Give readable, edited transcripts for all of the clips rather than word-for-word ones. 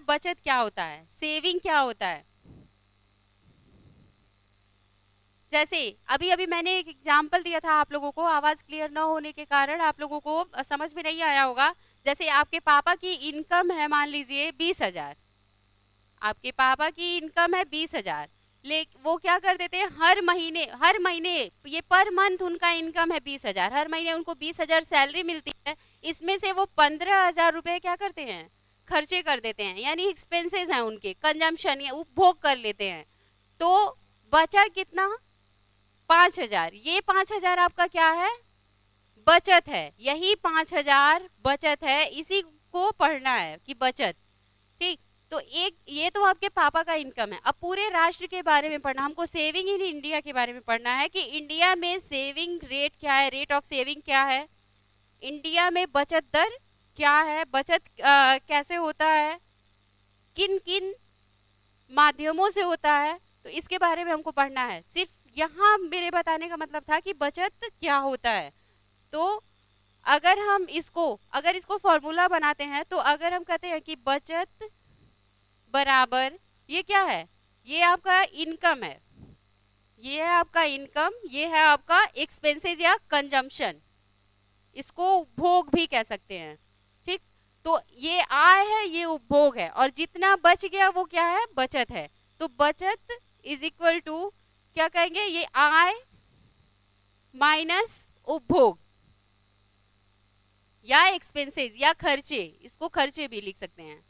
में बचत क्या होता है, सेविंग क्या होता है। जैसे अभी अभी मैंने एक एग्जाम्पल दिया था आप लोगों को, आवाज क्लियर न होने के कारण आप लोगों को समझ में नहीं आया होगा। जैसे आपके पापा की इनकम है मान लीजिए 20,000, आपके पापा की इनकम है 20,000, ले वो क्या कर देते हैं हर महीने ये पर मंथ उनका इनकम है 20,000, हर महीने उनको 20,000 सैलरी मिलती है। इसमें से वो 15,000 रुपए क्या करते हैं, खर्चे कर देते हैं, यानी एक्सपेंसेस हैं उनके, कंजम्पशन या उपभोग कर लेते हैं। तो बचा कितना, 5,000। ये 5,000 आपका क्या है, बचत है। यही 5,000 बचत है, इसी को पढ़ना है कि बचत। ठीक, तो एक ये तो आपके पापा का इनकम है। अब पूरे राष्ट्र के बारे में पढ़ना, हमको सेविंग इन इंडिया के बारे में पढ़ना है कि इंडिया में सेविंग रेट क्या है, रेट ऑफ सेविंग क्या है, इंडिया में बचत दर क्या है, बचत कैसे होता है, किन किन माध्यमों से होता है, तो इसके बारे में हमको पढ़ना है। सिर्फ यहाँ मेरे बताने का मतलब था कि बचत क्या होता है। तो अगर इसको फॉर्मूला बनाते हैं, तो अगर हम कहते हैं कि बचत बराबर, ये क्या है, ये आपका इनकम है, ये है आपका इनकम, ये है आपका एक्सपेंसेस या कंजम्पशन, इसको उपभोग भी कह सकते हैं। ठीक, तो ये आय है, ये उपभोग है, और जितना बच गया वो क्या है, बचत है। तो बचत इज इक्वल टू क्या कहेंगे, ये आय माइनस उपभोग या एक्सपेंसेस या खर्चे, इसको खर्चे भी लिख सकते हैं।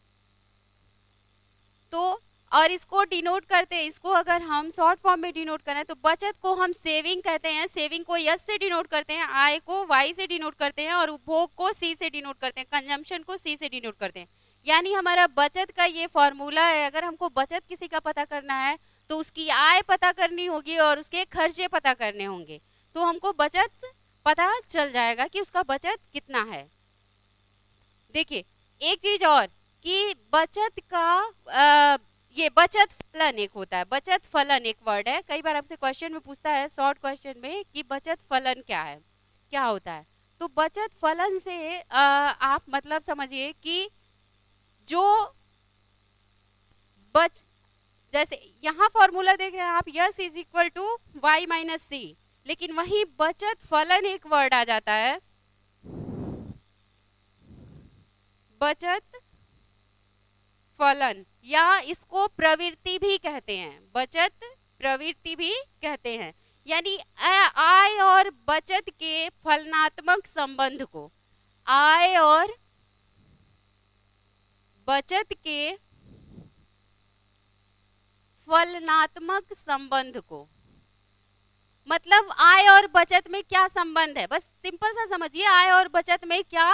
तो और इसको डिनोट करते हैं, इसको अगर हम शॉर्ट फॉर्म में डिनोट करें तो बचत को हम सेविंग कहते हैं, सेविंग को यस से डिनोट करते हैं, आय को वाई से डिनोट करते हैं, और उपभोग को सी से डिनोट करते हैं, कंजम्पशन को सी से डिनोट करते हैं। यानी हमारा बचत का ये फॉर्मूला है। अगर हमको बचत किसी का पता करना है तो उसकी आय पता करनी होगी और उसके खर्चे पता करने होंगे, तो हमको बचत पता चल जाएगा कि उसका बचत कितना है। देखिए एक चीज और कि बचत का ये बचत फलन एक होता है, बचत फलन एक वर्ड है, कई बार आपसे क्वेश्चन में पूछता है शॉर्ट क्वेश्चन में कि बचत फलन क्या है, क्या होता है। तो बचत फलन से आप मतलब समझिए कि जो जैसे यहाँ फॉर्मूला देख रहे हैं आप, S is equal to Y minus C, लेकिन वही बचत फलन एक वर्ड आ जाता है, बचत फलन, या इसको प्रवृत्ति भी कहते हैं, बचत प्रवृत्ति भी कहते हैं। यानी आय और बचत के फलनात्मक संबंध को, आय और बचत के फलनात्मक संबंध को, मतलब आय और बचत में क्या संबंध है, बस सिंपल सा समझिए आय और बचत में क्या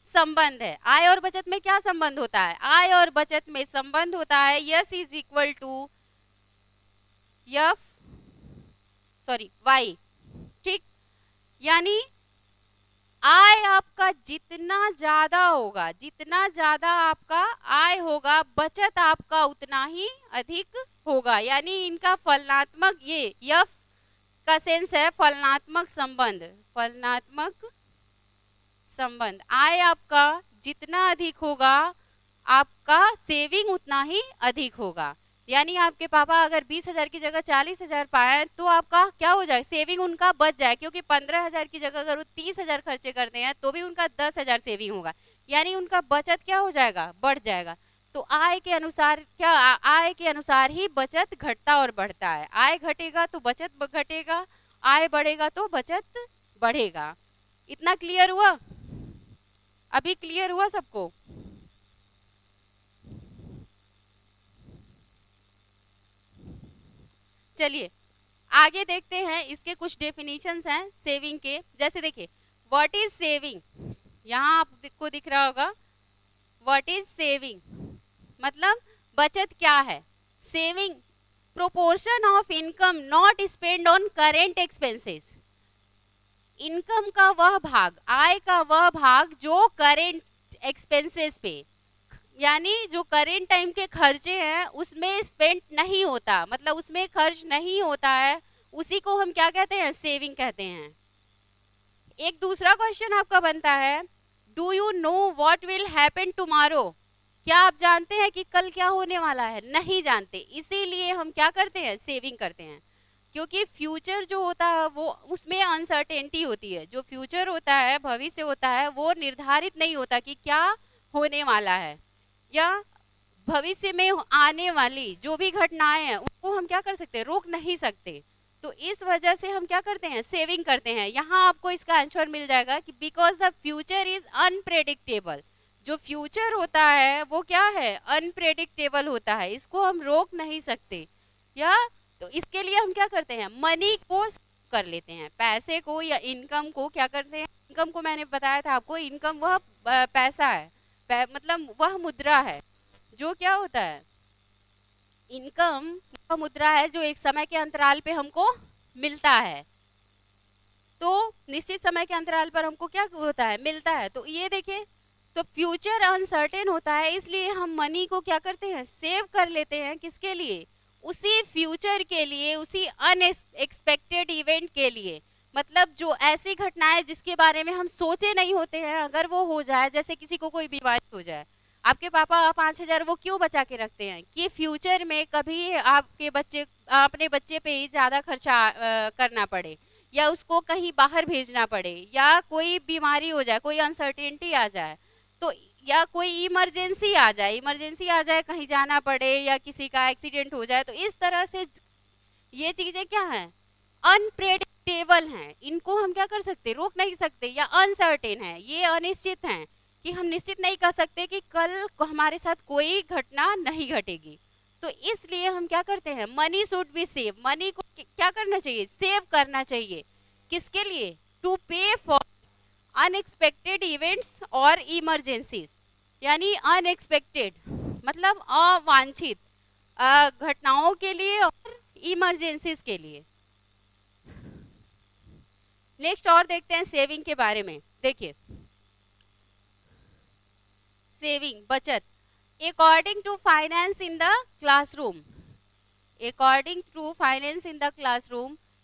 संबंध है। आय और बचत में क्या संबंध होता है, आय और बचत में संबंध होता है S is equal to Y. ठीक, यानी आय आपका जितना ज्यादा होगा, जितना ज्यादा आपका आय होगा, बचत आपका उतना ही अधिक होगा। यानी इनका फलनात्मक, ये यफ का सेंस है फलनात्मक संबंध, फलनात्मक संबंध। आय आपका जितना अधिक होगा, आपका सेविंग उतना ही अधिक होगा। यानी आपके पापा अगर 20,000 की जगह 40,000 पाए तो आपका क्या हो जाए, सेविंग उनका बच जाए, क्योंकि 15,000 की जगह अगर वो 30,000 खर्चे करते हैं तो भी उनका 10,000 सेविंग होगा, यानी उनका बचत क्या हो जाएगा, बढ़ जाएगा। तो आय के अनुसार क्या, आय के अनुसार ही बचत घटता और बढ़ता है। आय घटेगा तो बचत घटेगा, आय बढ़ेगा तो बचत बढ़ेगा। इतना क्लियर हुआ, अभी क्लियर हुआ सबको। चलिए आगे देखते हैं, इसके कुछ डेफिनेशंस हैं सेविंग के। जैसे देखिए व्हाट इज सेविंग, यहाँ आपको दिख रहा होगा व्हाट इज सेविंग, मतलब बचत क्या है। Saving proportion of income not spend on current expenses, income का वह भाग, आय का वह भाग जो करेंट एक्सपेंसेस पे, यानी जो करेंट टाइम के खर्चे हैं उसमें स्पेंड नहीं होता, मतलब उसमें खर्च नहीं होता है, उसी को हम क्या कहते हैं, सेविंग कहते हैं। एक दूसरा क्वेश्चन आपका बनता है, do you know what will happen tomorrow, क्या आप जानते हैं कि कल क्या होने वाला है? नहीं जानते, इसीलिए हम क्या करते हैं? सेविंग करते हैं। क्योंकि फ्यूचर जो होता है वो उसमें अनसर्टेनिटी होती है। जो फ्यूचर होता है, भविष्य होता है, वो निर्धारित नहीं होता कि क्या होने वाला है, या भविष्य में आने वाली जो भी घटनाएं हैं उनको हम क्या कर सकते हैं? रोक नहीं सकते। तो इस वजह से हम क्या करते हैं? सेविंग करते हैं। यहाँ आपको इसका आंसर मिल जाएगा कि because the future is unpredictable. जो फ्यूचर होता है वो क्या है? अनप्रेडिक्टेबल होता है, इसको हम रोक नहीं सकते। या तो इसके लिए हम क्या करते हैं? मनी को कर लेते हैं, पैसे को या इनकम को क्या करते हैं? इनकम को मैंने बताया था आपको, इनकम वह पैसा है, मतलब वह मुद्रा है जो क्या होता है? इनकम वह मुद्रा है जो एक समय के अंतराल पे हमको मिलता है। तो निश्चित समय के अंतराल पर हमको क्या होता है? मिलता है। तो ये देखिए, तो फ्यूचर अनसर्टेन होता है, इसलिए हम मनी को क्या करते हैं? सेव कर लेते हैं। किसके लिए? उसी फ्यूचर के लिए, उसी अनएक्सपेक्टेड इवेंट के लिए। मतलब जो ऐसी घटनाएं जिसके बारे में हम सोचे नहीं होते हैं, अगर वो हो जाए, जैसे किसी को कोई बीमारी हो जाए, आपके पापा 5,000 वो क्यों बचा के रखते हैं? कि फ्यूचर में कभी आपके बच्चे अपने बच्चे पे ही ज़्यादा खर्चा करना पड़े, या उसको कहीं बाहर भेजना पड़े, या कोई बीमारी हो जाए, कोई अनसर्टेनिटी आ जाए, तो या कोई इमरजेंसी आ जाए, कहीं जाना पड़े, या किसी का एक्सीडेंट हो जाए। तो इस तरह से ये चीज़ें क्या हैं? अनप्रेडिक्टेबल हैं। इनको हम क्या कर सकते? रोक नहीं सकते, या अनसर्टेन है, ये अनिश्चित हैं कि हम निश्चित नहीं कर सकते कि कल हमारे साथ कोई घटना नहीं घटेगी। तो इसलिए हम क्या करते हैं? Money should be save. Money को क्या करना चाहिए? सेव करना चाहिए। किसके लिए? To pay for unexpected events और इमरजेंसीज। यानी अनएक्सपेक्टेड मतलब अवांछित घटनाओं के लिए और इमरजेंसीज के लिए। नेक्स्ट और देखते हैं सेविंग के बारे में। देखिए, सेविंग, बचत। According to finance in the classroom,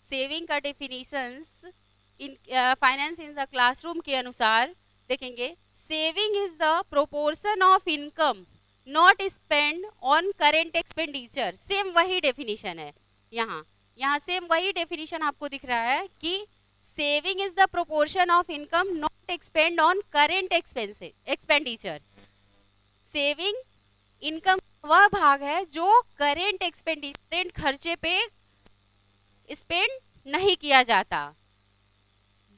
saving का definitions in finance in the classroom के अनुसार देखेंगे, saving is the proportion of income not spend on current expenditure. Same वही डेफिनेशन है यहाँ सेम वही डेफिनेशन आपको दिख रहा है कि saving is the proportion of income not expand on current expenditure. Saving income वह भाग है जो करेंट खर्चे पे स्पेंड नहीं किया जाता।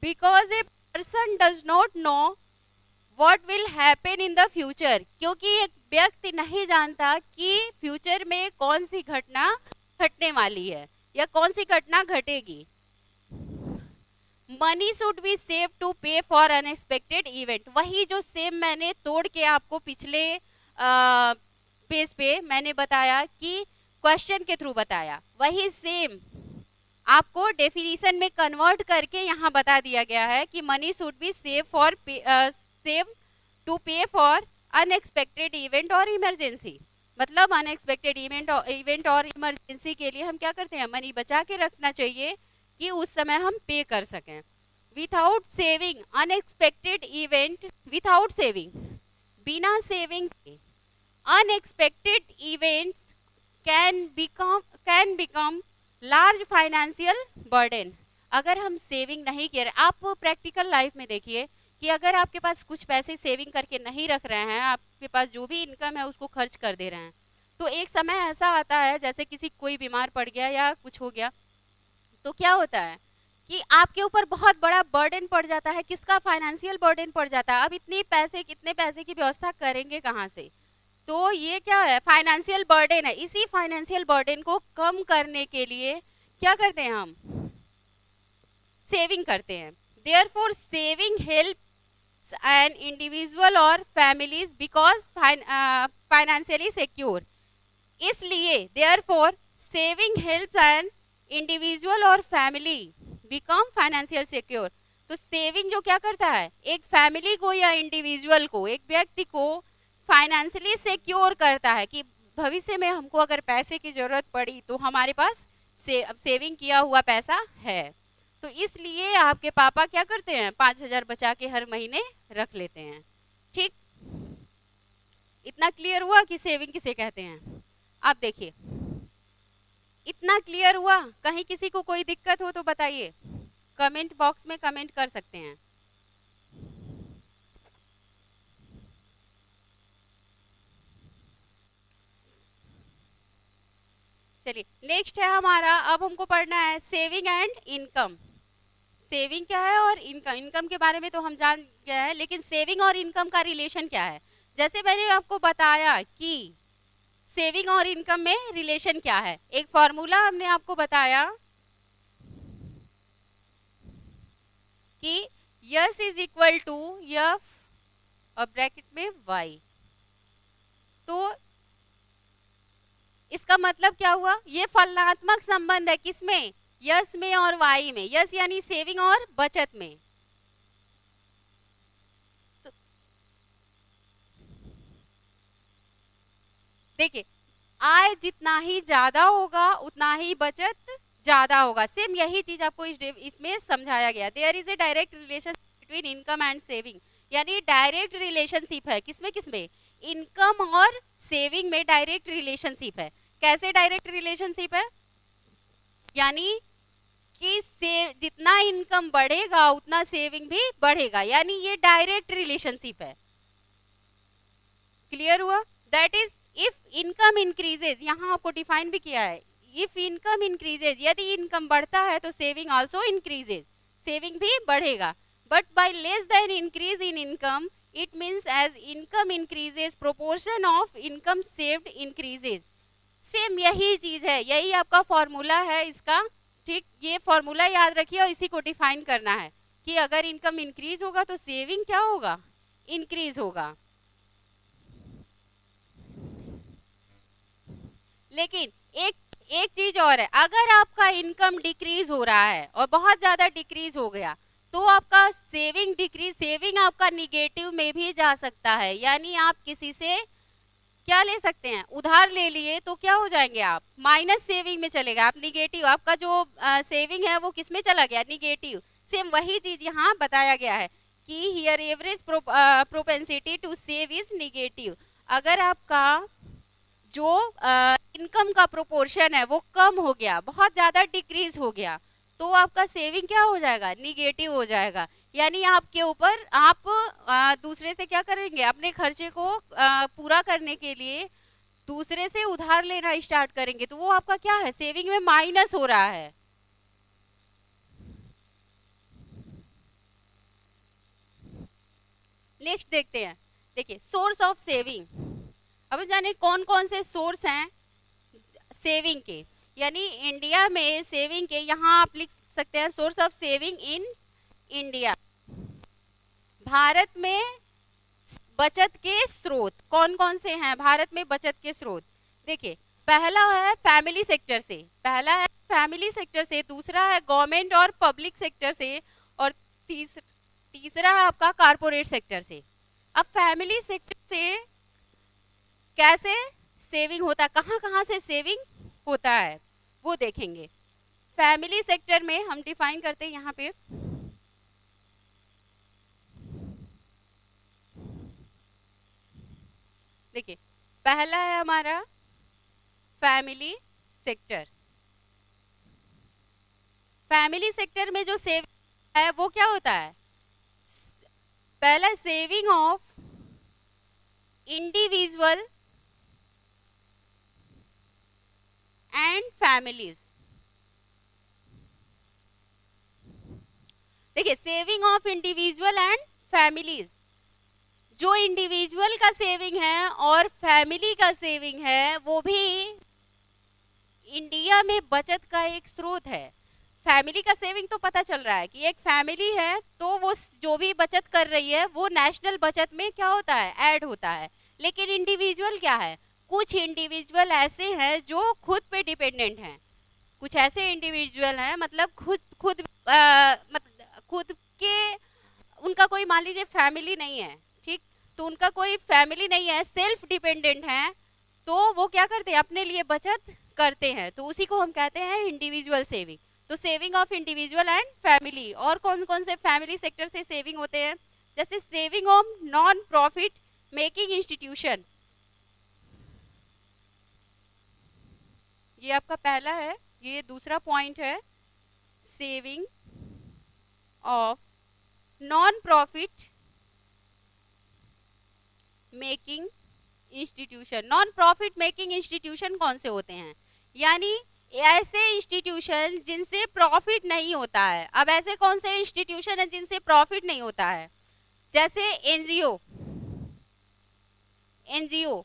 Because a person does not know what will happen in the future, क्योंकि एक व्यक्ति नहीं जानता कि फ्यूचर में कौन सी घटना घटने वाली है या कौन सी घटना घटेगी। Money should be save to pay for unexpected event. वही जो सेम मैंने तोड़ के आपको पिछले पेज पे मैंने बताया कि क्वेश्चन के थ्रू बताया, वही सेम आपको डेफिनेशन में कन्वर्ट करके यहाँ बता दिया गया है कि money should be save to pay for unexpected event और इमरजेंसी। मतलब अनएक्सपेक्टेड इवेंट और इमरजेंसी के लिए हम क्या करते हैं? मनी बचा के रखना चाहिए कि उस समय हम पे कर सकें। Without saving unexpected event, without saving, बिना सेविंग के unexpected events can become large financial burden. अगर हम सेविंग नहीं कर, आप प्रैक्टिकल लाइफ में देखिए कि अगर आपके पास कुछ पैसे सेविंग करके नहीं रख रहे हैं, आपके पास जो भी इनकम है उसको खर्च कर दे रहे हैं, तो एक समय ऐसा आता है जैसे किसी कोई बीमार पड़ गया या कुछ हो गया, तो क्या होता है कि आपके ऊपर बहुत बड़ा बर्डन पड़ जाता है। किसका? फाइनेंशियल बर्डन पड़ जाता है। अब इतने पैसे की व्यवस्था करेंगे कहाँ से? तो ये क्या है? फाइनेंशियल बर्डन है। इसी फाइनेंशियल बर्डन को कम करने के लिए क्या करते हैं? हम सेविंग करते हैं। Therefore saving helps an individual और फैमिलीज बिकॉज फाइनेंशियली सिक्योर। इसलिए therefore saving helps an individual और फैमिली बिकम फाइनेंशियल सिक्योर। तो सेविंग जो क्या करता है? एक फैमिली को या इंडिविजुअल को, एक व्यक्ति को फाइनेंशियली सिक्योर करता है कि भविष्य में हमको अगर पैसे की जरूरत पड़ी तो हमारे पास सेविंग किया हुआ पैसा है। तो इसलिए आपके पापा क्या करते हैं? 5,000 बचा के हर महीने रख लेते हैं। ठीक, इतना क्लियर हुआ कि सेविंग किसे कहते हैं? आप देखिए, इतना क्लियर हुआ? कहीं किसी को कोई दिक्कत हो तो बताइए, कमेंट बॉक्स में कमेंट कर सकते हैं। चलिए नेक्स्ट है हमारा, अब हमको पढ़ना है सेविंग एंड इनकम। सेविंग क्या है और इनकम, इनकम के बारे में तो हम जान गए हैं, लेकिन सेविंग और इनकम का रिलेशन क्या है? जैसे मैंने आपको बताया कि सेविंग और इनकम में रिलेशन क्या है, एक फॉर्मूला हमने आपको बताया कि S is equal to F और ब्रैकेट में वाई। तो इसका मतलब क्या हुआ? ये फलनात्मक संबंध है किसमें? यस में और वाई में। यस यानी सेविंग और बचत में। तो देखिए, आय जितना ही ज्यादा होगा उतना ही बचत ज्यादा होगा। सेम यही चीज आपको इसमें समझाया गया। There is a direct relation between income and saving, यानी डायरेक्ट रिलेशनशिप है किसमें किसमें? इनकम और सेविंग में डायरेक्ट रिलेशनशिप है। कैसे डायरेक्ट रिलेशनशिप है? यानी कि जितना इनकम बढ़ेगा उतना सेविंग भी बढ़ेगा, यानी ये डायरेक्ट रिलेशनशिप है। क्लियर हुआ? That is if income increases, यहाँ आपको डिफाइन भी किया है, इफ इनकम इंक्रीजेज, यदि इनकम बढ़ता है तो सेविंग आल्सो इंक्रीजेज, सेविंग भी बढ़ेगा। But by less than increase in income, it means as income increases proportion of income saved increases. Same यही चीज है, यही आपका फॉर्मूला है इसका। ठीक, ये फॉर्मूला याद रखिए और इसी को डिफाइन करना है कि अगर इनकम इंक्रीज होगा तो सेविंग क्या होगा? इंक्रीज होगा। लेकिन एक चीज और है, अगर आपका इनकम डिक्रीज हो रहा है और बहुत ज्यादा डिक्रीज हो गया तो आपका सेविंग डिक्रीज, सेविंग आपका निगेटिव में भी जा सकता है। यानी आप किसी से क्या ले सकते हैं? उधार ले लिए तो क्या हो जाएंगे आप? माइनस सेविंग में चलेगा, आप निगेटिव, आपका जो सेविंग है वो किस में चला गया? निगेटिव। सेम वही चीज यहाँ बताया गया है कि here average propensity to save is negative. अगर आपका जो इनकम का प्रोपोर्शन है वो कम हो गया, बहुत ज्यादा डिक्रीज हो गया, तो आपका सेविंग क्या हो जाएगा? निगेटिव हो जाएगा। यानी आपके ऊपर, आप दूसरे से क्या करेंगे? अपने खर्चे को पूरा करने के लिए दूसरे से उधार लेना स्टार्ट करेंगे, तो वो आपका क्या है? सेविंग में माइनस हो रहा है। नेक्स्ट देखते हैं, देखिए सोर्स ऑफ सेविंग। अब जाने कौन कौन से सोर्स हैं सेविंग के, यानी इंडिया में सेविंग के। यहाँ आप लिख सकते हैं source of saving in India. Bharat में बचत के स्रोत कौन कौन से हैं? भारत में बचत के स्रोत देखिए, पहला है फैमिली सेक्टर से, पहला है फैमिली सेक्टर से, दूसरा है गवर्नमेंट और पब्लिक सेक्टर से, और तीसरा है आपका कारपोरेट सेक्टर से। अब फैमिली सेक्टर से कैसे सेविंग होता है, कहाँ कहाँ से सेविंग होता है वो देखेंगे। फैमिली सेक्टर में हम डिफाइन करते हैं यहाँ पे, देखिए पहला है हमारा फैमिली सेक्टर। फैमिली सेक्टर में जो सेविंग है वो क्या होता है? पहला saving of individual and families. देखिए saving of individual and families, जो इंडिविजुअल का सेविंग है और फैमिली का सेविंग है वो भी इंडिया में बचत का एक स्रोत है। फैमिली का सेविंग तो पता चल रहा है कि एक फैमिली है तो वो जो भी बचत कर रही है वो नेशनल बचत में क्या होता है? ऐड होता है। लेकिन इंडिविजुअल क्या है? कुछ इंडिविजुअल ऐसे हैं जो खुद पे डिपेंडेंट हैं, कुछ ऐसे इंडिविजुअल हैं मतलब खुद के, उनका कोई मान लीजिए फैमिली नहीं है, ठीक, तो उनका कोई फैमिली नहीं है, सेल्फ डिपेंडेंट है, तो वो क्या करते हैं? अपने लिए बचत करते हैं, तो उसी को हम कहते हैं इंडिविजुअल सेविंग। तो saving of individual and family. और कौन कौन से फैमिली सेक्टर से सेविंग होते हैं? जैसे saving of non profit making institution, ये आपका पहला है। ये दूसरा पॉइंट है, saving of non profit making institution. Non profit making institution कौन से होते हैं? यानी ऐसे इंस्टीट्यूशन जिनसे प्रॉफिट नहीं होता है। अब ऐसे कौन से इंस्टीट्यूशन है जिनसे प्रॉफिट नहीं होता है? जैसे NGO. NGO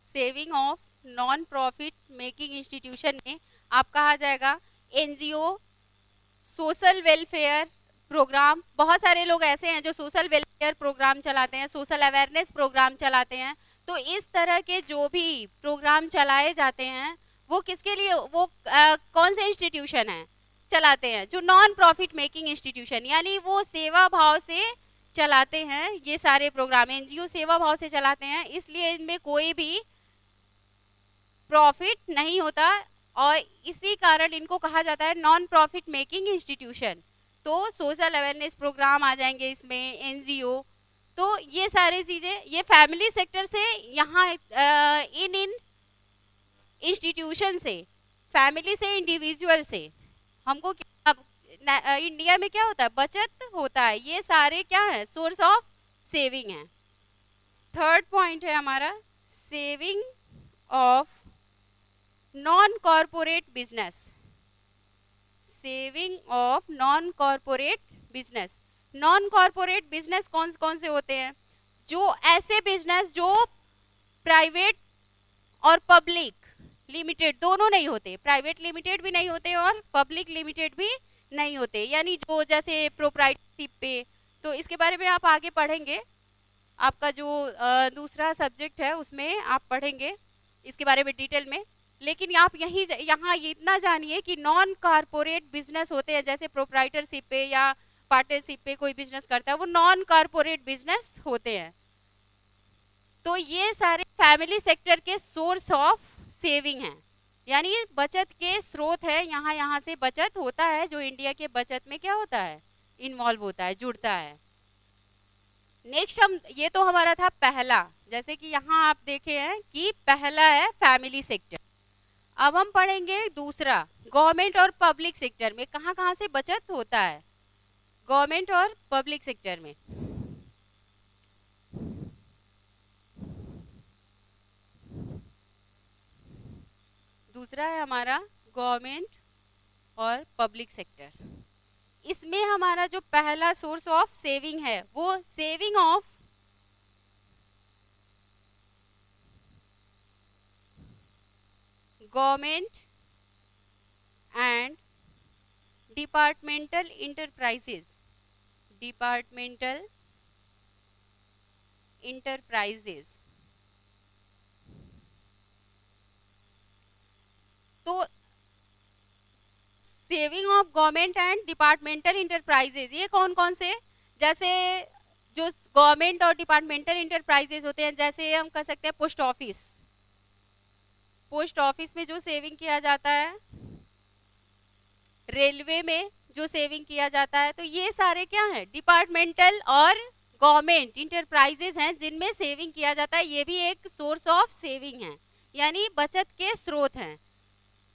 saving of non profit making institution में आपका आ जाएगा एनजीओ, सोशल वेलफेयर प्रोग्राम। बहुत सारे लोग ऐसे हैं जो सोशल वेलफेयर प्रोग्राम चलाते हैं, सोशल अवेयरनेस प्रोग्राम चलाते हैं। तो इस तरह के जो भी प्रोग्राम चलाए जाते हैं वो किसके लिए, वो कौन से इंस्टीट्यूशन है चलाते हैं? जो नॉन प्रॉफिट मेकिंग इंस्टीट्यूशन, यानी वो सेवा भाव से चलाते हैं। ये सारे प्रोग्राम एनजीओ सेवा भाव से चलाते हैं, इसलिए इनमें कोई भी प्रॉफिट नहीं होता और इसी कारण इनको कहा जाता है नॉन प्रॉफिट मेकिंग इंस्टीट्यूशन। तो सोशल अवेयरनेस प्रोग्राम आ जाएंगे इसमें, एनजीओ। तो ये सारी चीजें, ये फैमिली सेक्टर से यहाँ इन इंस्टीट्यूशन से, फैमिली से, इंडिविजुअल से हमको अब इंडिया में क्या होता है, बचत होता है। ये सारे क्या है, सोर्स ऑफ सेविंग है। थर्ड पॉइंट है हमारा saving of non corporate business. Saving of non corporate business. Non corporate business कौन कौन से होते हैं? जो ऐसे बिजनेस जो प्राइवेट और पब्लिक लिमिटेड दोनों नहीं होते, प्राइवेट लिमिटेड भी नहीं होते और पब्लिक लिमिटेड भी नहीं होते। यानी जो जैसे प्रोप्राइटरशिप पे, तो इसके बारे में आप आगे पढ़ेंगे, आपका जो दूसरा सब्जेक्ट है उसमें आप पढ़ेंगे इसके बारे में डिटेल में। लेकिन आप यहाँ ये इतना जानिए कि नॉन कॉरपोरेट बिजनेस होते हैं, जैसे प्रोप्राइटरशिप पे या पार्टनरशिप पे कोई बिजनेस करता है, वो नॉन कॉरपोरेट बिजनेस होते हैं। तो ये सारे फैमिली सेक्टर के सोर्स ऑफ सेविंग हैं, यानी बचत के स्रोत है। यहाँ से बचत होता है, जो इंडिया के बचत में क्या होता है, इन्वॉल्व होता है, जुड़ता है। नेक्स्ट हम, ये तो हमारा था पहला, जैसे कि यहाँ आप देखे हैं कि पहला है फैमिली सेक्टर। अब हम पढ़ेंगे दूसरा, गवर्नमेंट और पब्लिक सेक्टर में कहाँ कहाँ से बचत होता है। गवर्नमेंट और पब्लिक सेक्टर में दूसरा है हमारा गवर्नमेंट और पब्लिक सेक्टर। इसमें हमारा जो पहला सोर्स ऑफ सेविंग है वो saving of government and departmental enterprises. Departmental enterprises. तो saving of government and departmental enterprises ये कौन कौन से, जैसे जो गवर्नमेंट और डिपार्टमेंटल इंटरप्राइजेज होते हैं, जैसे हम कह सकते हैं पोस्ट ऑफिस। पोस्ट ऑफिस में जो सेविंग किया जाता है, रेलवे में जो सेविंग किया जाता है, तो ये सारे क्या है, डिपार्टमेंटल और गवर्नमेंट इंटरप्राइजेज हैं जिनमें सेविंग किया जाता है। ये भी एक सोर्स ऑफ सेविंग है, यानी बचत के स्रोत हैं।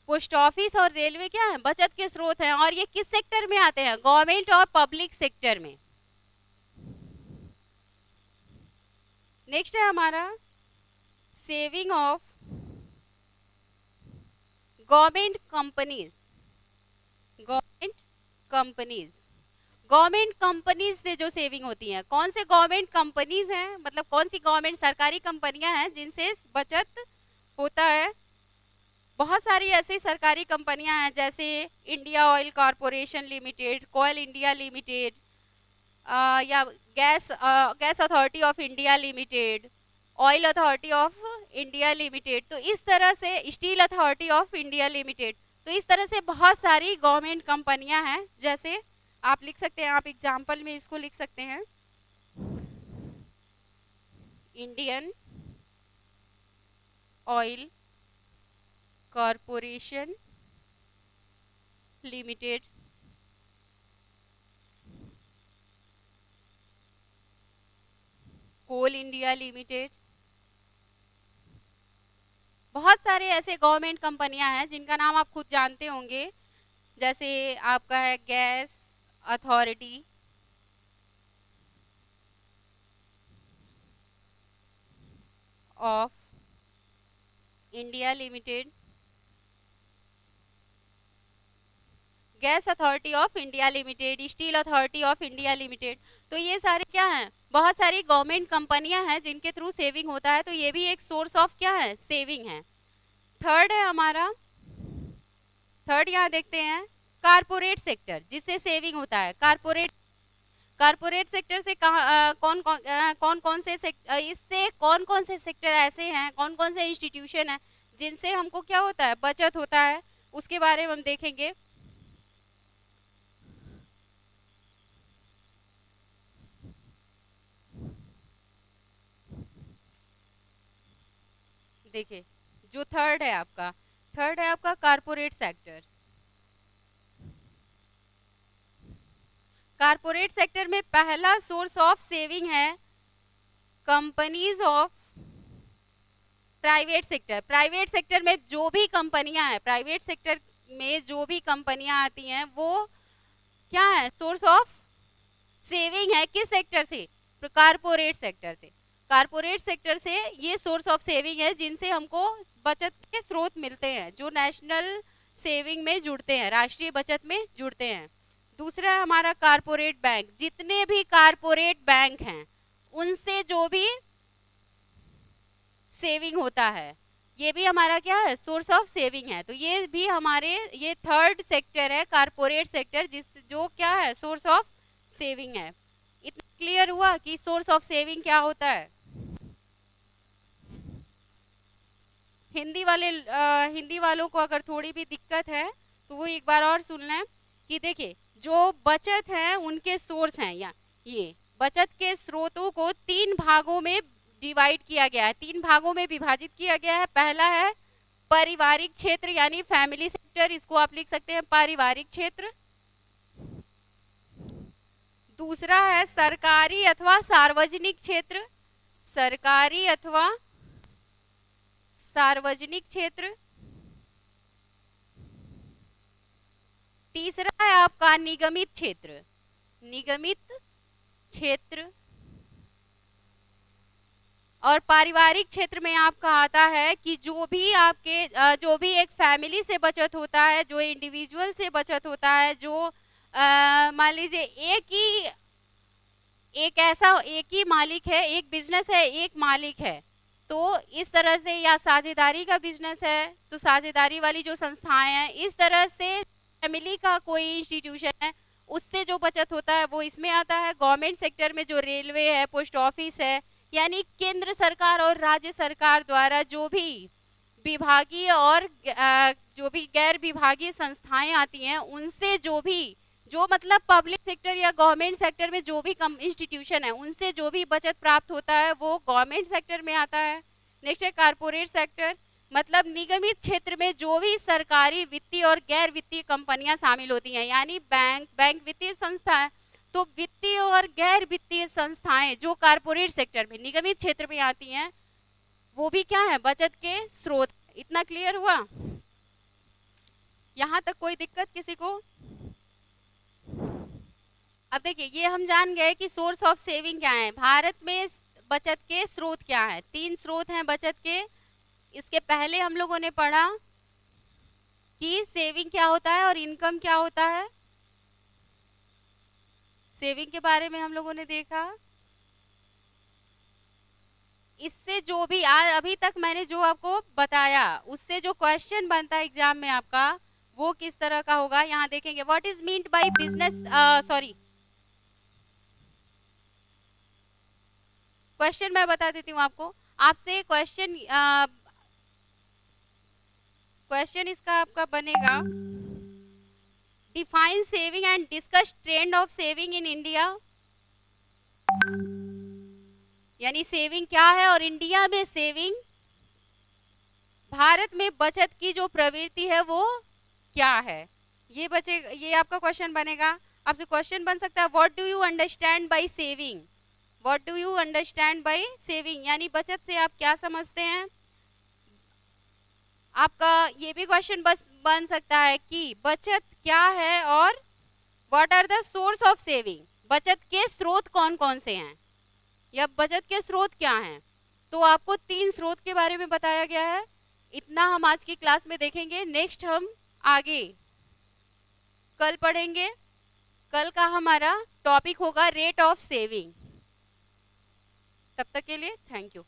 पोस्ट ऑफिस और रेलवे क्या है, बचत के स्रोत हैं। और ये किस सेक्टर में आते हैं, गवर्नमेंट और पब्लिक सेक्टर में। नेक्स्ट है हमारा saving of government companies. Government companies, government companies से जो सेविंग होती है, कौन से गवर्नमेंट कंपनीज हैं, मतलब कौन सी गवर्नमेंट सरकारी कंपनियां हैं जिनसे बचत होता है। बहुत सारी ऐसी सरकारी कंपनियां हैं, जैसे इंडिया ऑयल कॉरपोरेशन लिमिटेड, कोल इंडिया लिमिटेड, या gas authority of India limited, oil authority of India limited. तो इस तरह से steel authority of India limited. तो इस तरह से बहुत सारी गवर्नमेंट कंपनियां हैं। जैसे आप लिख सकते हैं, आप एग्जाम्पल में इसको लिख सकते हैं, इंडियन ऑयल कॉरपोरेशन लिमिटेड, कोल इंडिया लिमिटेड। बहुत सारे ऐसे गवर्नमेंट कंपनियां हैं जिनका नाम आप खुद जानते होंगे, जैसे आपका है gas authority of India limited, gas authority of India limited, steel authority of India limited. तो ये सारे क्या हैं, बहुत सारी गवर्नमेंट कंपनियां हैं जिनके थ्रू सेविंग होता है, तो ये भी एक सोर्स ऑफ क्या है, सेविंग है। थर्ड है हमारा, थर्ड यहाँ देखते हैं कारपोरेट सेक्टर, जिससे सेविंग होता है। कारपोरेट सेक्टर से कौन कौन से इससे कौन कौन से सेक्टर ऐसे हैं, कौन कौन से इंस्टीट्यूशन हैं जिनसे हमको क्या होता है, बचत होता है, उसके बारे में हम देखेंगे। देखिए जो थर्ड है आपका कारपोरेट सेक्टर। कारपोरेट सेक्टर में पहला सोर्स ऑफ सेविंग है companies of private sector. Private sector में जो भी कंपनियां हैं, प्राइवेट सेक्टर में जो भी कंपनियां आती हैं वो क्या है, सोर्स ऑफ सेविंग है। किस सेक्टर से, कारपोरेट सेक्टर से। कारपोरेट सेक्टर से ये सोर्स ऑफ सेविंग है जिनसे हमको बचत के स्रोत मिलते हैं, जो नेशनल सेविंग में जुड़ते हैं, राष्ट्रीय बचत में जुड़ते हैं। दूसरा है हमारा कारपोरेट बैंक। जितने भी कारपोरेट बैंक हैं उनसे जो भी सेविंग होता है, ये भी हमारा क्या है, सोर्स ऑफ सेविंग है। तो ये भी हमारे, ये थर्ड सेक्टर है कारपोरेट सेक्टर, जो क्या है, सोर्स ऑफ सेविंग है। इतना क्लियर हुआ कि सोर्स ऑफ सेविंग क्या होता है। हिंदी वालों को अगर थोड़ी भी दिक्कत है तो वो एक बार और सुन लें कि देखिए जो बचत है उनके सोर्स हैं, या ये बचत के स्रोतों को 3 भागों में डिवाइड किया गया है, 3 भागों में विभाजित किया गया है। पहला है पारिवारिक क्षेत्र यानी फैमिली सेक्टर, इसको आप लिख सकते हैं पारिवारिक क्षेत्र। दूसरा है सरकारी अथवा सार्वजनिक क्षेत्र, सरकारी अथवा सार्वजनिक क्षेत्र। तीसरा है आपका निगमित क्षेत्र, निगमित क्षेत्र। और पारिवारिक क्षेत्र में आपका आता है कि जो भी एक फैमिली से बचत होता है, जो इंडिविजुअल से बचत होता है, जो मान लीजिए एक ही मालिक है, एक बिजनेस है, एक मालिक है, तो इस तरह से, या साझेदारी का बिजनेस है तो साझेदारी वाली जो संस्थाएं हैं, इस तरह से फैमिली का कोई इंस्टीट्यूशन है, उससे जो बचत होता है वो इसमें आता है। गवर्नमेंट सेक्टर में जो रेलवे है, पोस्ट ऑफिस है, यानी केंद्र सरकार और राज्य सरकार द्वारा जो भी विभागीय और जो भी गैर विभागीय संस्थाएं आती हैं, उनसे जो मतलब पब्लिक सेक्टर या गवर्नमेंट सेक्टर में जो भी इंस्टीट्यूशन है, उनसे जो भी बचत प्राप्त होता है वो गवर्नमेंट सेक्टर में आता है। नेक्स्ट है कारपोरेट सेक्टर, मतलब निगमित क्षेत्र में जो भी सरकारी, वित्तीय और गैर वित्तीय कंपनियां शामिल होती हैं, यानी बैंक वित्तीय संस्था है। तो वित्तीय और गैर वित्तीय संस्थाएं जो कारपोरेट सेक्टर में, निगमित क्षेत्र में आती हैं, वो भी क्या है, बचत के स्रोत। इतना क्लियर हुआ? यहां तक कोई दिक्कत किसी को? अब देखिए ये हम जान गए कि सोर्स ऑफ सेविंग क्या है, भारत में बचत के स्रोत क्या है। 3 स्रोत हैं बचत के। इसके पहले हम लोगों ने पढ़ा कि सेविंग क्या होता है और इनकम क्या होता है। सेविंग के बारे में हम लोगों ने देखा। इससे जो भी अभी तक मैंने जो आपको बताया, उससे जो क्वेश्चन बनता है एग्जाम में आपका, वो किस तरह का होगा, यहाँ देखेंगे। What is meant by business, sorry, question मैं बता देती हूँ आपको। आपसे क्वेश्चन इसका आपका बनेगा, define saving and discuss trend of saving in India. यानी सेविंग क्या है और इंडिया में सेविंग, भारत में बचत की जो प्रवृत्ति है वो क्या है, ये आपका क्वेश्चन बनेगा। आपसे क्वेश्चन बन सकता है, what do you understand by saving. What do you understand by saving, यानी बचत से आप क्या समझते हैं। आपका ये भी क्वेश्चन बस बन सकता है कि बचत क्या है और what are the source of saving, बचत के स्रोत कौन कौन से हैं या बचत के स्रोत क्या हैं। तो आपको 3 स्रोत के बारे में बताया गया है। इतना हम आज की क्लास में देखेंगे। नेक्स्ट हम आगे कल पढ़ेंगे। कल का हमारा टॉपिक होगा रेट ऑफ सेविंग। तब तक के लिए थैंक यू।